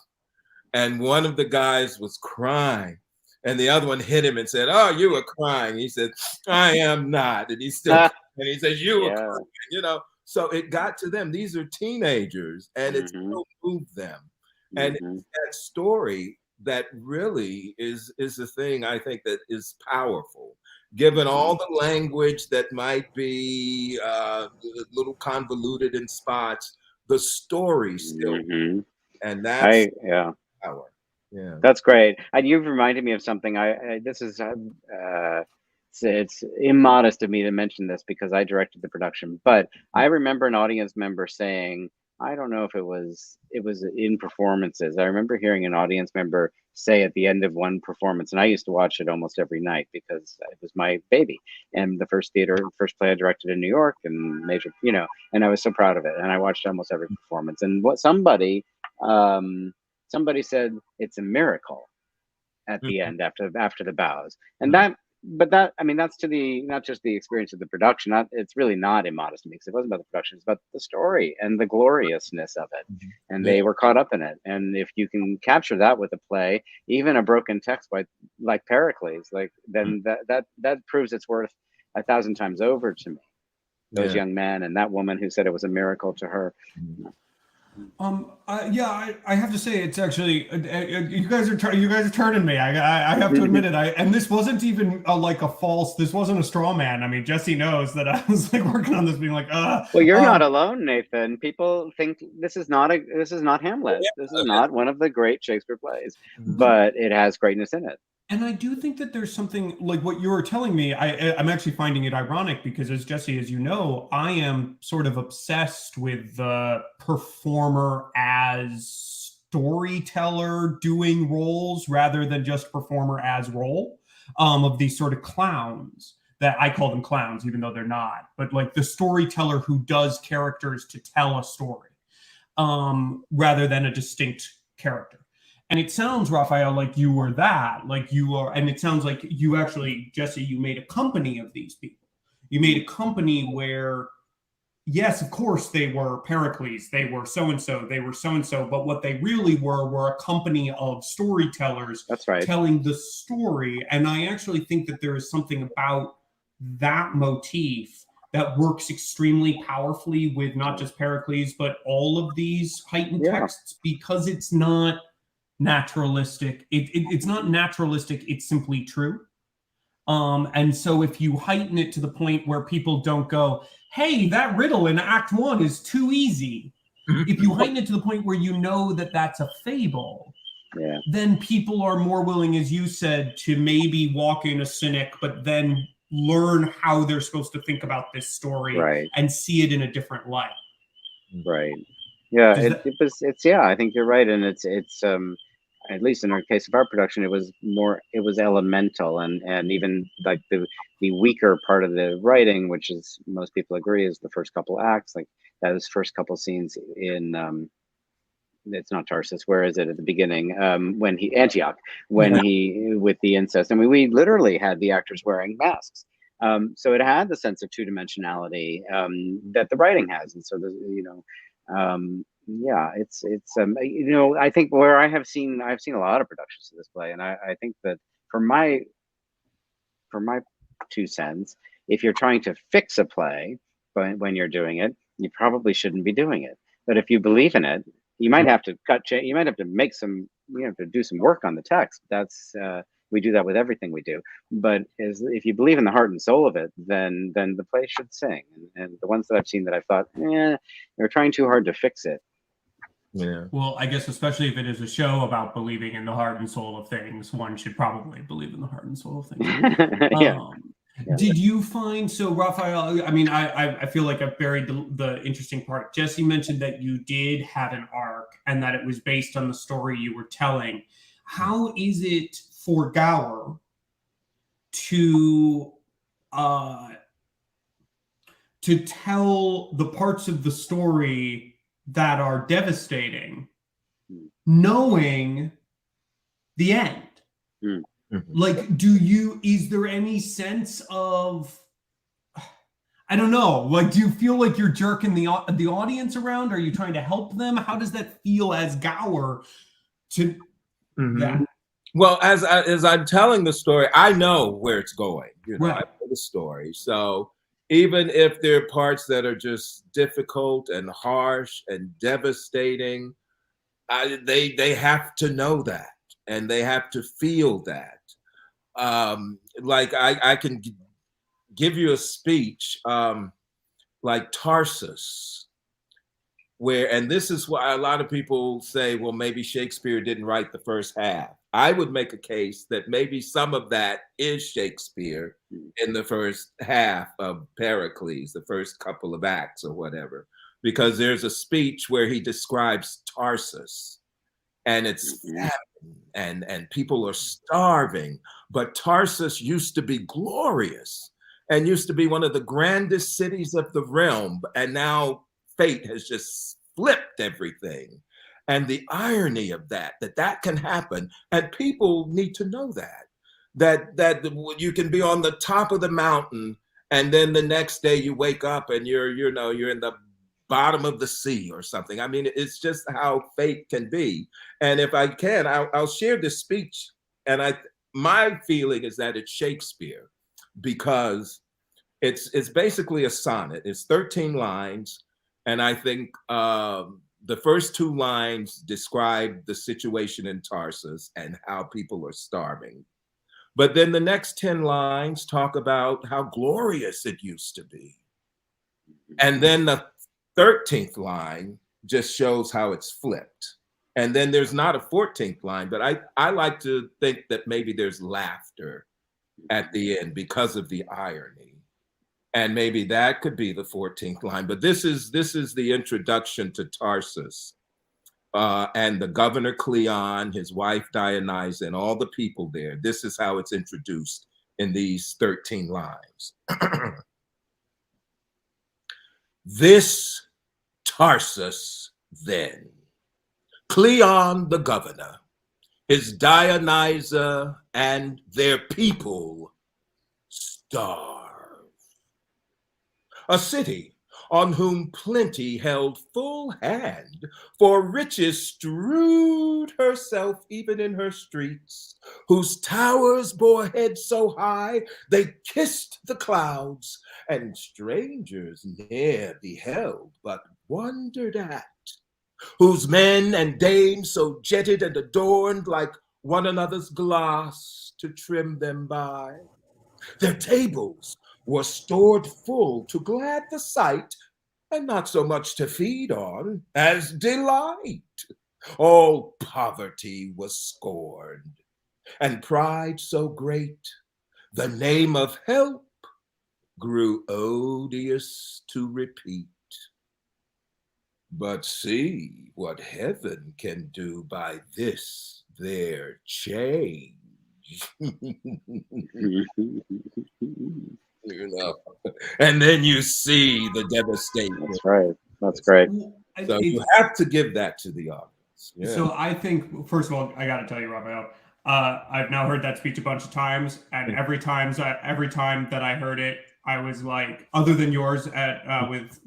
and one of the guys was crying. And the other one hit him and said, "Oh, you were crying." He said, "I am not." And he's still, and he says, "You were crying," you know. So it got to them. These are teenagers, and it still moved them. And it's that story that really is the thing I think that is powerful, given all the language that might be a little convoluted in spots. The story still, and that's power. Yeah, that's great. And you've reminded me of something. This is it's immodest of me to mention this because I directed the production, but I remember an audience member saying, I don't know if it was in performances. I remember hearing an audience member say at the end of one performance, and I used to watch it almost every night because it was my baby and the first play I directed in New York, and major, you know, and I was so proud of it. And I watched almost every performance. And what somebody said, it's a miracle at the end after the bows. And that, I mean, that's not just the experience of the production. It's really not immodest to me because it wasn't about the production. It's about the story and the gloriousness of it. And they were caught up in it. And if you can capture that with a play, even a broken text like Pericles, then that proves its worth 1,000 times over to me. Those young men and that woman who said it was a miracle to her. I have to say it's actually you guys are turning me. I have to admit it. And this wasn't even this wasn't a straw man. I mean, Jesse knows that I was like working on this, being like, Well, you're not alone, Nathan. People think this is not Hamlet. This is not one of the great Shakespeare plays, but it has greatness in it. And I do think that there's something like what you were telling me. I'm actually finding it ironic because, as Jesse, as you know, I am sort of obsessed with the performer as storyteller doing roles rather than just performer as role, of these sort of clowns that I call them clowns, even though they're not, but like the storyteller who does characters to tell a story, rather than a distinct character. And it sounds, Raphael, like you were that, like you are, and it sounds like you actually, Jesse, you made a company of these people. You made a company where, yes, of course, they were Pericles, they were so-and-so, they were so-and-so, but what they really were a company of storytellers. That's right. Telling the story. And I actually think that there is something about that motif that works extremely powerfully with not just Pericles, but all of these heightened texts, because it's not naturalistic. It's not naturalistic, it's simply true. And so if you heighten it to the point where people don't go, hey, that riddle in Act 1 is too easy. If you heighten it to the point where you know that that's a fable, then people are more willing, as you said, to maybe walk in a cynic, but then learn how they're supposed to think about this story and see it in a different light. Right. Yeah, I think you're right. And it's at least in our case of our production, it was elemental, and even like the weaker part of the writing, which is, most people agree, is the first couple acts, like those first couple scenes in it's not Tarsus, where is it at the beginning, Antioch, when he with the incest. I mean, we literally had the actors wearing masks So it had the sense of two-dimensionality that the writing has, and so yeah, it's I think where I've seen a lot of productions of this play, and I think that for my 2 cents, if you're trying to fix a play when you're doing it, you probably shouldn't be doing it. But if you believe in it, you might have to you might have to make some, you have to do some work on the text. That's we do that with everything we do. But if you believe in the heart and soul of it, then the play should sing. And the ones that I've seen that I thought, they're trying too hard to fix it. Yeah. Well, I guess especially if it is a show about believing in the heart and soul of things, one should probably believe in the heart and soul of things. Yeah. Did you find, so Raphael, I mean, I feel like I've buried the interesting part. Jesse mentioned that you did have an arc and that it was based on the story you were telling. How is it for Gower to tell the parts of the story that are devastating, knowing the end? Like, is there any sense of, I don't know, like, do you feel like you're jerking the audience around? Are you trying to help them? How does that feel as Gower to that? Well, as I'm telling the story, I know where it's going. Right. I know the story. So even if there are parts that are just difficult and harsh and devastating, they have to know that, and they have to feel that. Like I can give you a speech like Tarsus, and this is why a lot of people say, well, maybe Shakespeare didn't write the first half. I would make a case that maybe some of that is Shakespeare in the first half of Pericles, the first couple of acts or whatever, because there's a speech where he describes Tarsus, and it's famine, and people are starving, but Tarsus used to be glorious and used to be one of the grandest cities of the realm, and now fate has just flipped everything. And the irony of that can happen, and people need to know that you can be on the top of the mountain, and then the next day you wake up and you're in the bottom of the sea or something. I mean, it's just how fate can be. And if I can, I'll share this speech. And my feeling is that it's Shakespeare, because it's basically a sonnet. It's 13 lines, and I think the first 2 lines describe the situation in Tarsus and how people are starving. But then the next 10 lines talk about how glorious it used to be. And then the 13th line just shows how it's flipped. And then there's not a 14th line, but I like to think that maybe there's laughter at the end because of the irony. And maybe that could be the 14th line. But this is the introduction to Tarsus, and the governor Cleon, his wife Dionysa, and all the people there. This is how it's introduced in these 13 lines. This Tarsus then, Cleon the governor, his Dionysa and their people starve. A city on whom plenty held full hand, for riches strewed herself even in her streets, whose towers bore heads so high they kissed the clouds, and strangers ne'er beheld but wondered at, whose men and dames so jetted and adorned like one another's glass to trim them by. Their tables were stored full to glad the sight, and not so much to feed on as delight. All poverty was scorned, and pride so great, the name of help grew odious to repeat. But see what heaven can do by this their change. And then you see the devastation. That's right. That's great. So you have to give that to the audience. Yeah. So I think, first of all, I got to tell you, Raphael, I've now heard that speech a bunch of times, and every time that I heard it, I was like, other than yours at with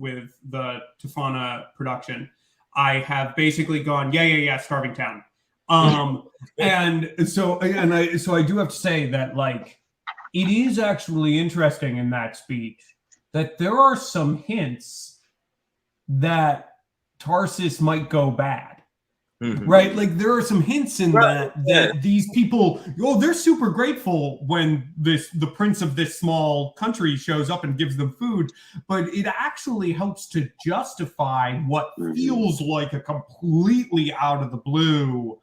the Tufana production, I have basically gone, yeah, Starving Town. And so I do have to say that, like, it is actually interesting in that speech that there are some hints that Tarsus might go bad. Mhm. Right, like there are some hints in that these people, they're super grateful when the prince of this small country shows up and gives them food, but it actually helps to justify what feels like a completely out of the blue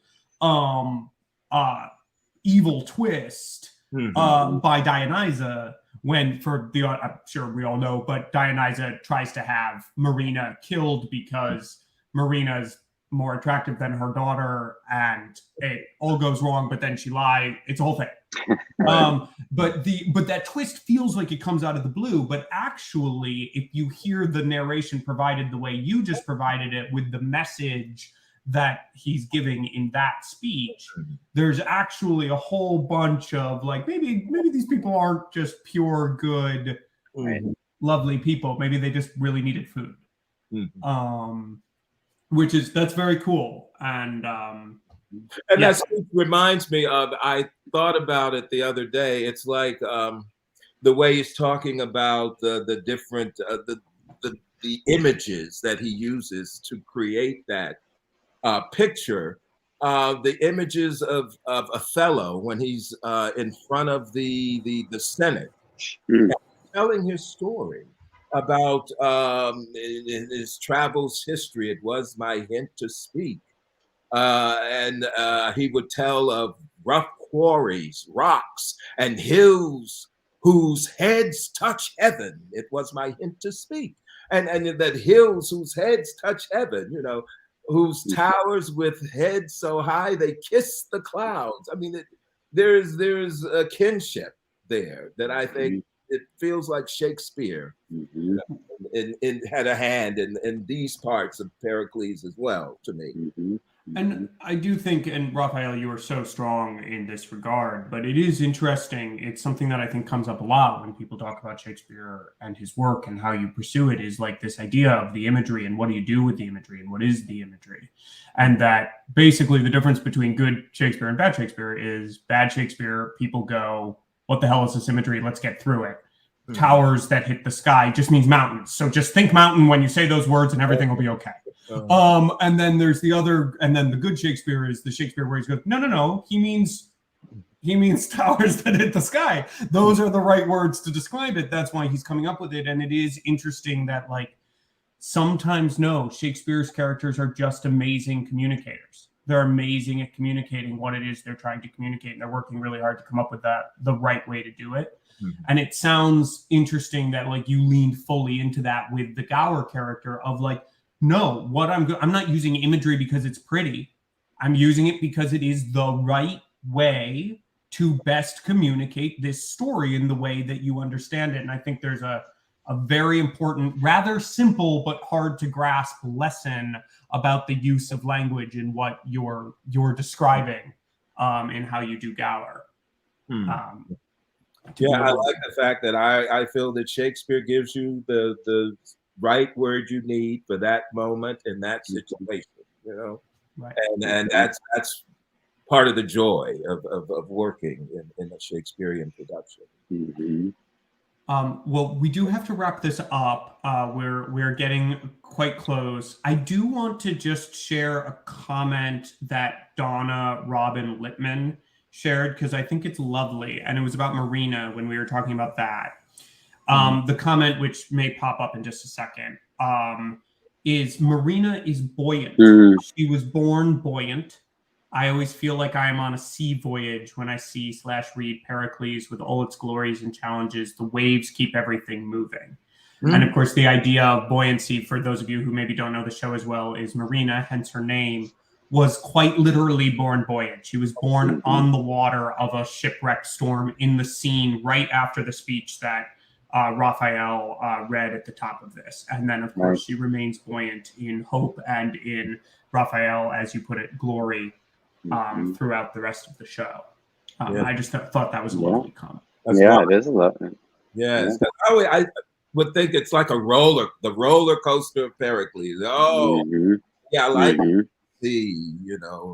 evil twist by Dionysa, when I'm sure we all know, but Dionysa tries to have Marina killed because Marina's more attractive than her daughter, and it all goes wrong, but then she lied. It's a whole thing. But that twist feels like it comes out of the blue, but actually, if you hear the narration provided the way you just provided it, with the message that he's giving in that speech, there's actually a whole bunch of, like, maybe these people aren't just pure good, lovely people. Maybe they just really needed food. That's very cool. And that reminds me of, I thought about it the other day. It's like the way he's talking about the different the images that he uses to create that picture. The images of Othello when he's in front of the Senate, telling his story about his travels history. It was my hint to speak. And he would tell of rough quarries, rocks, and hills whose heads touch heaven. It was my hint to speak. And that hills whose heads touch heaven, whose towers with heads so high they kiss the clouds. I mean, there's a kinship there that I think it feels like Shakespeare had a hand in these parts of Pericles as well, to me. And I do think, and Raphael, you are so strong in this regard, but it is interesting. It's something that I think comes up a lot when people talk about Shakespeare and his work and how you pursue it, is like this idea of the imagery and what do you do with the imagery and what is the imagery. And that basically the difference between good Shakespeare and bad Shakespeare is bad Shakespeare, people go, what the hell is this imagery? Let's get through it. Towers that hit the sky just means mountains. So just think mountain when you say those words and everything will be okay. And then there's the other, and then the good Shakespeare is the Shakespeare where he's going, no, he means towers that hit the sky. Those are the right words to describe it. That's why he's coming up with it. And it is interesting that, like, sometimes Shakespeare's characters are just amazing communicators. They're amazing at communicating what it is they're trying to communicate, and they're working really hard to come up with the right way to do it. And it sounds interesting that, like, you leaned fully into that with the Gower character of, like, no, I'm not using imagery because it's pretty. I'm using it because it is the right way to best communicate this story in the way that you understand it. And I think there's a very important, rather simple but hard to grasp lesson about the use of language and what you're describing in how you do Gower. I like the fact that I feel that Shakespeare gives you the right word you need for that moment in that situation, Right. And that's part of the joy of working in a Shakespearean production. Well, we do have to wrap this up. We're getting quite close. I do want to just share a comment that Donna Robin Littman shared, because I think it's lovely, and it was about Marina when we were talking about that. The comment, which may pop up in just a second, is Marina is buoyant. She was born buoyant. I always feel like I am on a sea voyage when I see/read Pericles with all its glories and challenges. The waves keep everything moving. And of course, the idea of buoyancy, for those of you who maybe don't know the show as well, is Marina, hence her name, was quite literally born buoyant. She was born on the water of a shipwreck storm in the scene right after the speech that Raphael read at the top of this. And then, of course, she remains buoyant in hope and in Raphael, as you put it, glory. throughout the rest of the show. I just thought that was a lovely comment. It is a lot. Yes, I would think it's like the roller coaster of Pericles. Oh, yeah, I like to see,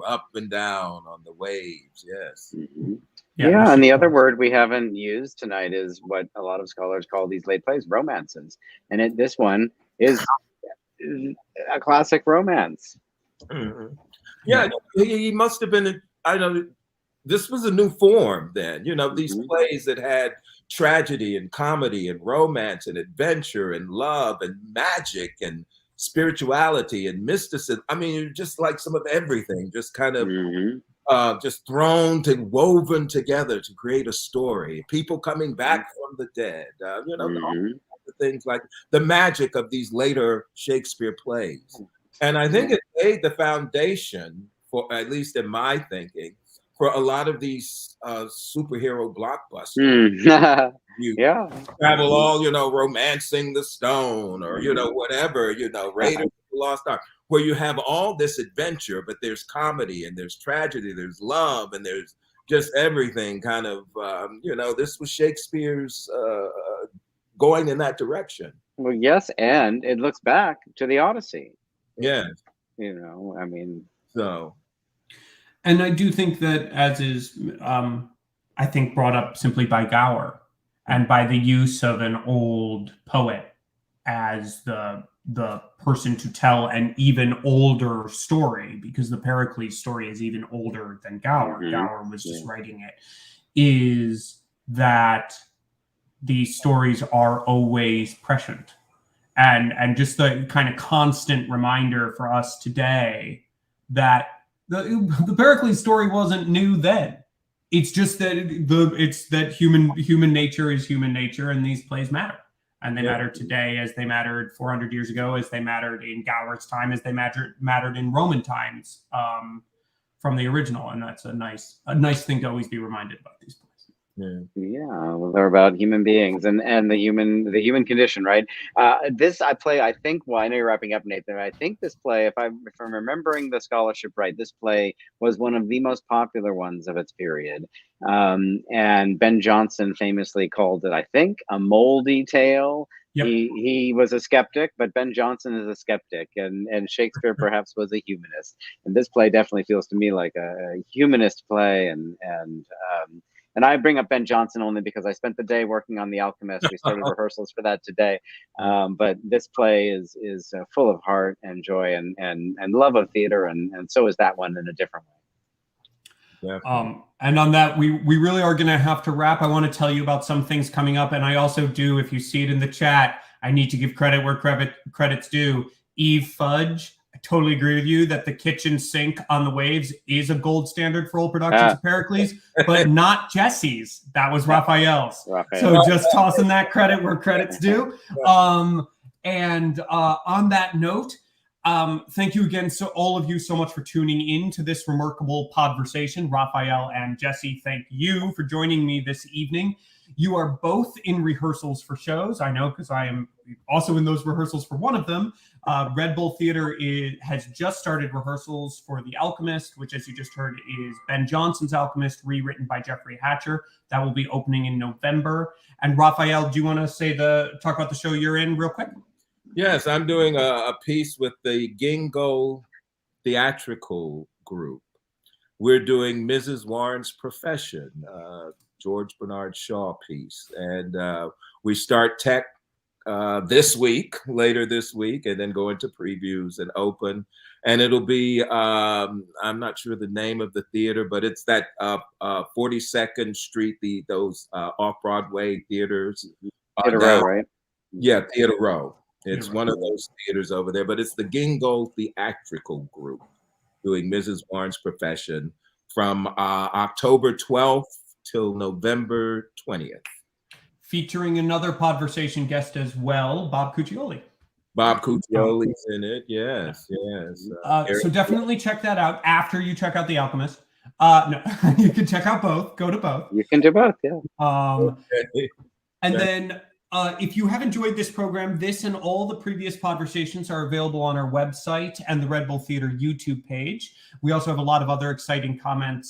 up and down on the waves. Yes. Yeah, and the other word we haven't used tonight is what a lot of scholars call these late plays, romances. And this one is a classic romance. Yeah, he must have been, this was a new form then, these plays that had tragedy and comedy and romance and adventure and love and magic and spirituality and mysticism. I mean, just like some of everything, just kind of just woven together to create a story. People coming back from the dead, all the things like the magic of these later Shakespeare plays. And I think it laid the foundation for, at least in my thinking, for a lot of these superhero blockbusters. You travel all, Romancing the Stone or, whatever, Raiders of the Lost Ark, where you have all this adventure, but there's comedy and there's tragedy, there's love, and there's just everything kind of, this was Shakespeare's going in that direction. Well, yes, and it looks back to the Odyssey. Yeah. So. And I do think that, as is, I think, brought up simply by Gower and by the use of an old poet as the person to tell an even older story, because the Pericles story is even older than Gower. Gower was just writing it, is that these stories are always prescient. And just the kind of constant reminder for us today that the Pericles story wasn't new then. It's just that human nature is human nature, and these plays matter. And they matter today as they mattered 400 years ago, as they mattered in Gower's time, as they mattered in Roman times from the original. And that's a nice thing to always be reminded about these plays. Well, they're about human beings and the human condition, right? This play, I think. Well, I know you're wrapping up, Nathan. I think this play, if I'm remembering the scholarship right, this play was one of the most popular ones of its period. And Ben Jonson famously called it, I think, a moldy tale. Yep. He was a skeptic, but Ben Jonson is a skeptic, and Shakespeare perhaps was a humanist. And this play definitely feels to me like a humanist play, and I bring up Ben Jonson only because I spent the day working on The Alchemist. We started rehearsals for that today. But this play is full of heart and joy and love of theater, and so is that one in a different way. And on that, we really are going to have to wrap. I want to tell you about some things coming up. And I also do, if you see it in the chat, I need to give credit where credit's due. Eve Fudge, I totally agree with you that the kitchen sink on the waves is a gold standard for old productions of Pericles, but not Jesse's. That was Raphael's. So just tossing that credit where credit's due. And on that note, thank you again, all of you, so much for tuning in to this remarkable Podversation. Raphael and Jesse, thank you for joining me this evening. You are both in rehearsals for shows. I know, because I am also in those rehearsals for one of them. Red Bull Theater has just started rehearsals for The Alchemist, which, as you just heard, is Ben Jonson's Alchemist, rewritten by Jeffrey Hatcher. That will be opening in November. And Raphael, do you want to talk about the show you're in real quick? Yes, I'm doing a piece with the Gingo Theatrical Group. We're doing Mrs. Warren's Profession, George Bernard Shaw piece. And we start tech later this week, and then go into previews and open. And it'll be, I'm not sure the name of the theater, but it's that 42nd Street, those Off-Broadway theaters. Theater Row, right? Yeah, Theater Row. It's one of those theaters over there, but it's the Gingo Theatrical Group doing Mrs. Warren's Profession from October 12th till November 20th. Featuring another Podversation guest as well, Bob Cuccioli. Bob Cuccioli's in it, yes. So definitely check that out after you check out The Alchemist. No, you can check out both. Go to both. You can do both, yeah. And then If you have enjoyed this program, this and all the previous Podversations are available on our website and the Red Bull Theater YouTube page. We also have a lot of other exciting content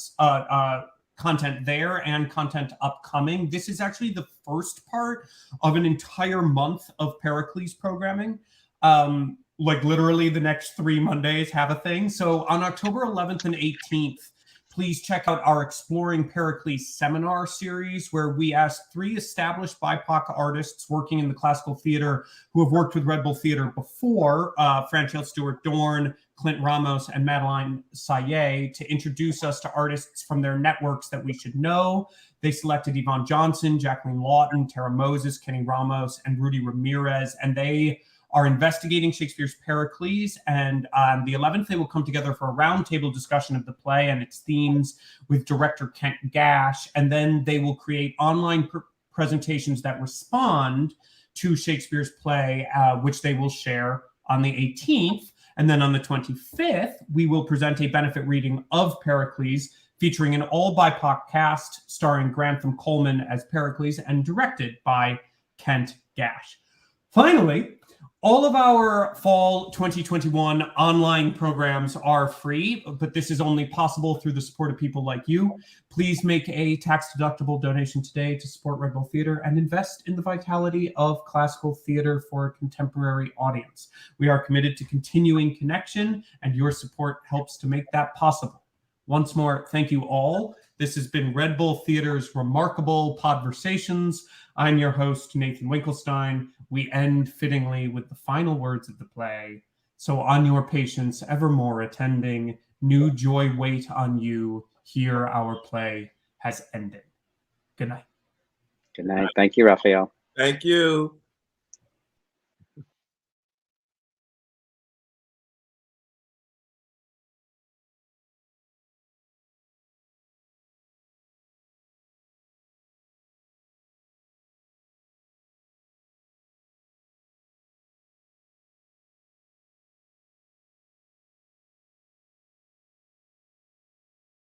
there and content upcoming. This is actually the first part of an entire month of Pericles programming. Like literally the next 3 Mondays have a thing. So on October 11th and 18th, please check out our Exploring Pericles seminar series, where we asked 3 established BIPOC artists working in the classical theater who have worked with Red Bull Theater before, Franchelle Stewart-Dorn, Clint Ramos, and Madeline Saye, to introduce us to artists from their networks that we should know. They selected Yvonne Johnson, Jacqueline Lawton, Tara Moses, Kenny Ramos, and Rudy Ramirez, and they are investigating Shakespeare's Pericles, and on the 11th, they will come together for a roundtable discussion of the play and its themes with director Kent Gash, and then they will create online presentations that respond to Shakespeare's play, which they will share on the 18th, and then on the 25th, we will present a benefit reading of Pericles, featuring an all-BIPOC cast, starring Grantham Coleman as Pericles, and directed by Kent Gash. Finally, all of our fall 2021 online programs are free, but this is only possible through the support of people like you. Please make a tax-deductible donation today to support Red Bull Theater and invest in the vitality of classical theater for a contemporary audience. We are committed to continuing connection, and your support helps to make that possible. Once more, thank you all. This has been Red Bull Theater's Remarkable Podversations. I'm your host, Nathan Winkelstein. We end fittingly with the final words of the play. So on your patience, evermore attending, new joy wait on you. Here our play has ended. Good night. Good night. Thank you, Raphael. Thank you.